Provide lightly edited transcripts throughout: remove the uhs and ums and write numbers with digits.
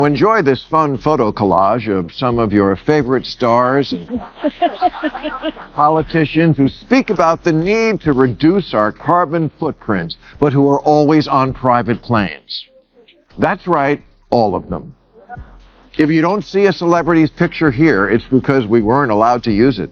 Enjoy this fun photo collage of some of your favorite stars, politicians who speak about the need to reduce our carbon footprint, but who are always on private planes. That's right, all of them. If you don't see a celebrity's picture here, it's because we weren't allowed to use it.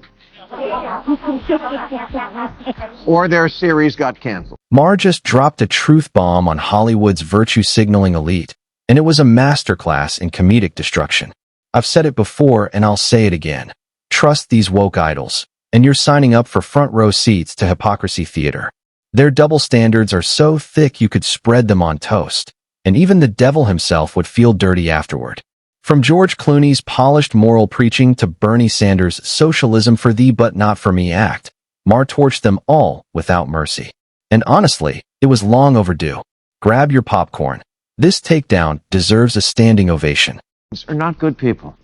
Or their series got canceled. Maher just dropped a truth bomb on Hollywood's virtue-signaling elite, and it was a masterclass in comedic destruction. I've said it before, and I'll say it again. Trust these woke idols, and you're signing up for front-row seats to hypocrisy theater. Their double standards are so thick you could spread them on toast, and even the devil himself would feel dirty afterward. From George Clooney's polished moral preaching to Bernie Sanders' socialism for thee but not for me act, Maher torched them all without mercy. And honestly, it was long overdue. Grab your popcorn. This takedown deserves a standing ovation. Are not good people.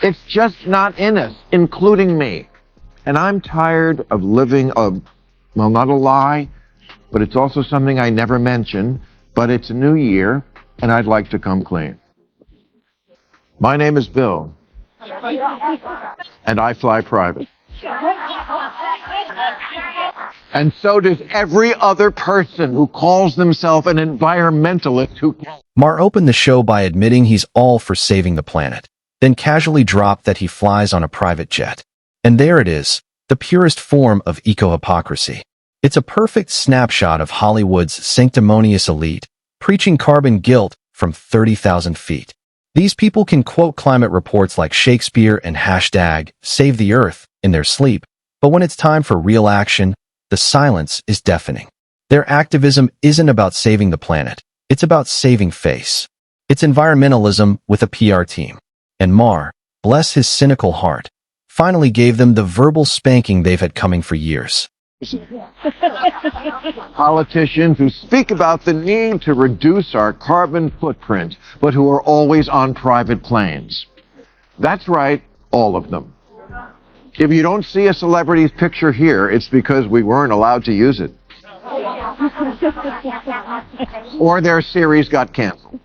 It's just not in us, including me. And I'm tired of living well, not a lie, but it's also something I never mention, but it's a new year, and I'd like to come clean. My name is Bill, and I fly private. And so does every other person who calls themselves an environmentalist who can. Maher opened the show by admitting he's all for saving the planet, then casually dropped that he flies on a private jet. And there it is, the purest form of eco-hypocrisy. It's a perfect snapshot of Hollywood's sanctimonious elite, preaching carbon guilt from 30,000 feet. These people can quote climate reports like Shakespeare and hashtag save the earth in their sleep, but when it's time for real action, the silence is deafening. Their activism isn't about saving the planet, it's about saving face. It's environmentalism with a PR team. And Maher, bless his cynical heart, finally gave them the verbal spanking they've had coming for years. Politicians who speak about the need to reduce our carbon footprint, but who are always on private planes. That's right, all of them. If you don't see a celebrity's picture here, it's because we weren't allowed to use it. Or their series got canceled.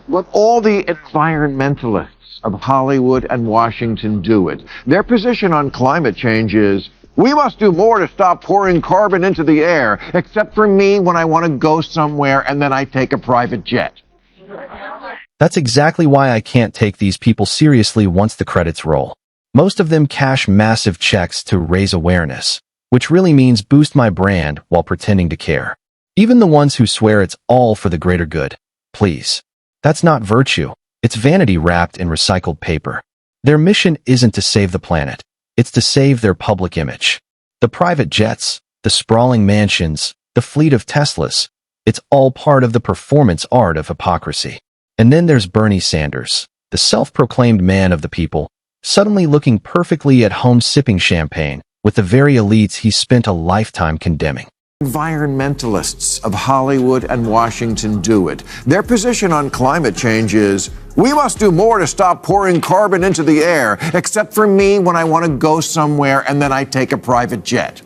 But all the environmentalists of Hollywood and Washington do it. Their position on climate change is, we must do more to stop pouring carbon into the air, except for me when I want to go somewhere and then I take a private jet. That's exactly why I can't take these people seriously once the credits roll. Most of them cash massive checks to raise awareness, which really means boost my brand while pretending to care. Even the ones who swear it's all for the greater good. Please. That's not virtue. It's vanity wrapped in recycled paper. Their mission isn't to save the planet. It's to save their public image. The private jets, the sprawling mansions, the fleet of Teslas, it's all part of the performance art of hypocrisy. And then there's Bernie Sanders, the self-proclaimed man of the people, suddenly looking perfectly at home sipping champagne with the very elites he spent a lifetime condemning. Environmentalists of Hollywood and Washington do it. Their position on climate change is, we must do more to stop pouring carbon into the air, except for me when I want to go somewhere and then I take a private jet.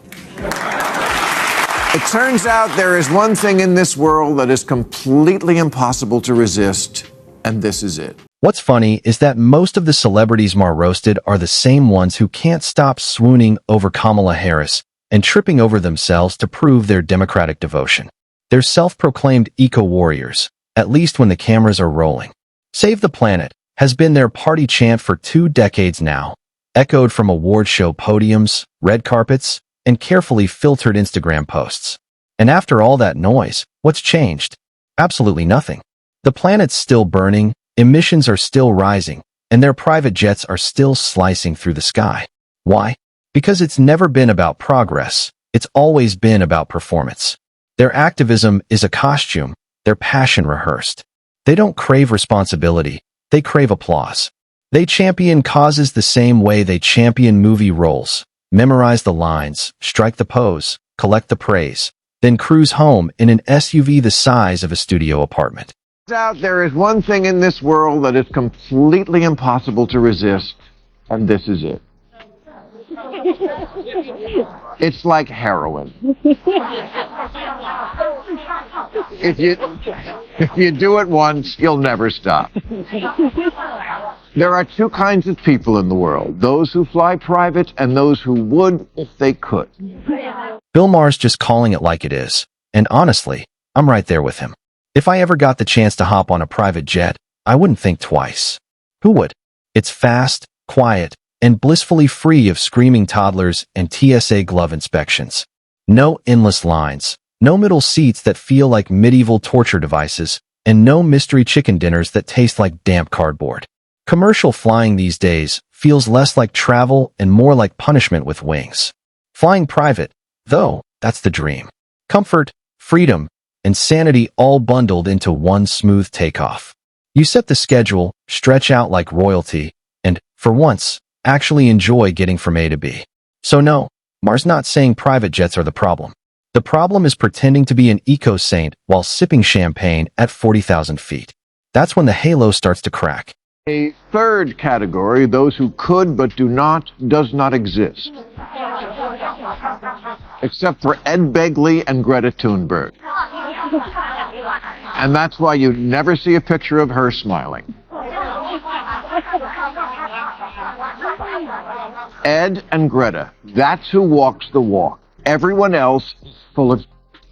It turns out there is one thing in this world that is completely impossible to resist, and this is it. What's funny is that most of the celebrities Maher roasted are the same ones who can't stop swooning over Kamala Harris and tripping over themselves to prove their Democratic devotion. They're self-proclaimed eco-warriors, at least when the cameras are rolling. Save the planet has been their party chant for 2 decades now, echoed from award show podiums, red carpets, and carefully filtered Instagram posts. And after all that noise, what's changed? Absolutely nothing. The planet's still burning, emissions are still rising, and their private jets are still slicing through the sky. Why? Because it's never been about progress, it's always been about performance. Their activism is a costume, their passion rehearsed. They don't crave responsibility, they crave applause. They champion causes the same way they champion movie roles. Memorize the lines, strike the pose, collect the praise, then cruise home in an SUV the size of a studio apartment. There is one thing in this world that is completely impossible to resist, and this is it. It's like heroin. If you do it once, you'll never stop. There are two kinds of people in the world, those who fly private and those who would if they could. Bill Maher's just calling it like it is. And honestly, I'm right there with him. If I ever got the chance to hop on a private jet, I wouldn't think twice. Who would? It's fast, quiet, and blissfully free of screaming toddlers and TSA glove inspections. No endless lines, no middle seats that feel like medieval torture devices, and no mystery chicken dinners that taste like damp cardboard. Commercial flying these days feels less like travel and more like punishment with wings. Flying private, though, that's the dream. Comfort, freedom, and sanity all bundled into one smooth takeoff. You set the schedule, stretch out like royalty, and, for once, actually enjoy getting from A to B. So no, Maher's not saying private jets are the problem. The problem is pretending to be an eco-saint while sipping champagne at 40,000 feet. That's when the halo starts to crack. A third category, those who could but do not, does not exist. Except for Ed Begley and Greta Thunberg. And that's why you never see a picture of her smiling. Ed and Greta, that's who walks the walk. Everyone else is full of,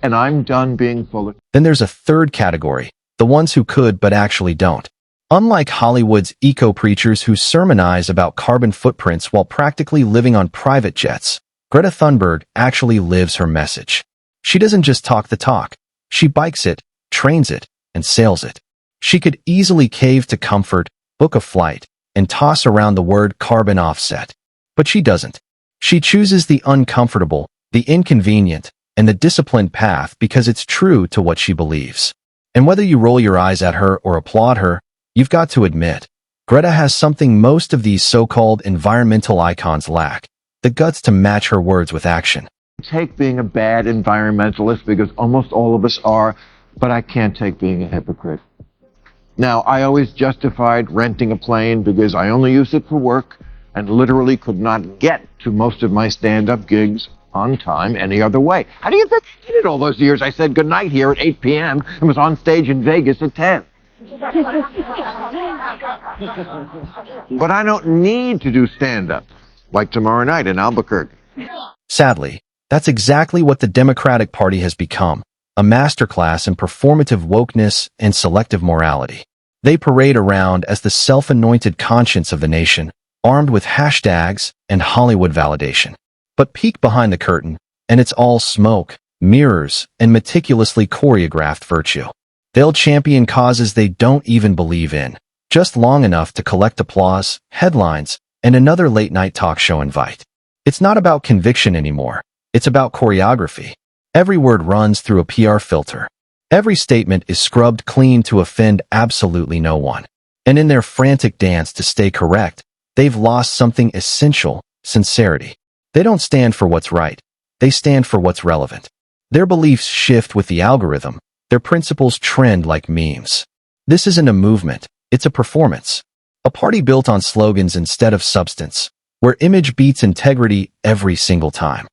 and I'm done being full of. Then there's a third category, the ones who could but actually don't. Unlike Hollywood's eco-preachers who sermonize about carbon footprints while practically living on private jets, Greta Thunberg actually lives her message. She doesn't just talk the talk. She bikes it, trains it, and sails it. She could easily cave to comfort, book a flight, and toss around the word carbon offset. But she doesn't. She chooses the uncomfortable, the inconvenient, and the disciplined path because it's true to what she believes. And whether you roll your eyes at her or applaud her, you've got to admit, Greta has something most of these so-called environmental icons lack, the guts to match her words with action. Take being a bad environmentalist because almost all of us are, but I can't take being a hypocrite. Now, I always justified renting a plane because I only used it for work and literally could not get to most of my stand-up gigs on time any other way. How do you think I did it all those years? I said goodnight here at 8 p.m. and was on stage in Vegas at 10. But I don't need to do stand-up, like tomorrow night in Albuquerque. Sadly, that's exactly what the Democratic Party has become, a masterclass in performative wokeness and selective morality. They parade around as the self-anointed conscience of the nation, armed with hashtags and Hollywood validation. But peek behind the curtain, and it's all smoke, mirrors, and meticulously choreographed virtue. They'll champion causes they don't even believe in, just long enough to collect applause, headlines, and another late-night talk show invite. It's not about conviction anymore. It's about choreography. Every word runs through a PR filter. Every statement is scrubbed clean to offend absolutely no one. And in their frantic dance to stay correct, they've lost something essential: sincerity. They don't stand for what's right. They stand for what's relevant. Their beliefs shift with the algorithm. Their principles trend like memes. This isn't a movement. It's a performance. A party built on slogans instead of substance, where image beats integrity every single time.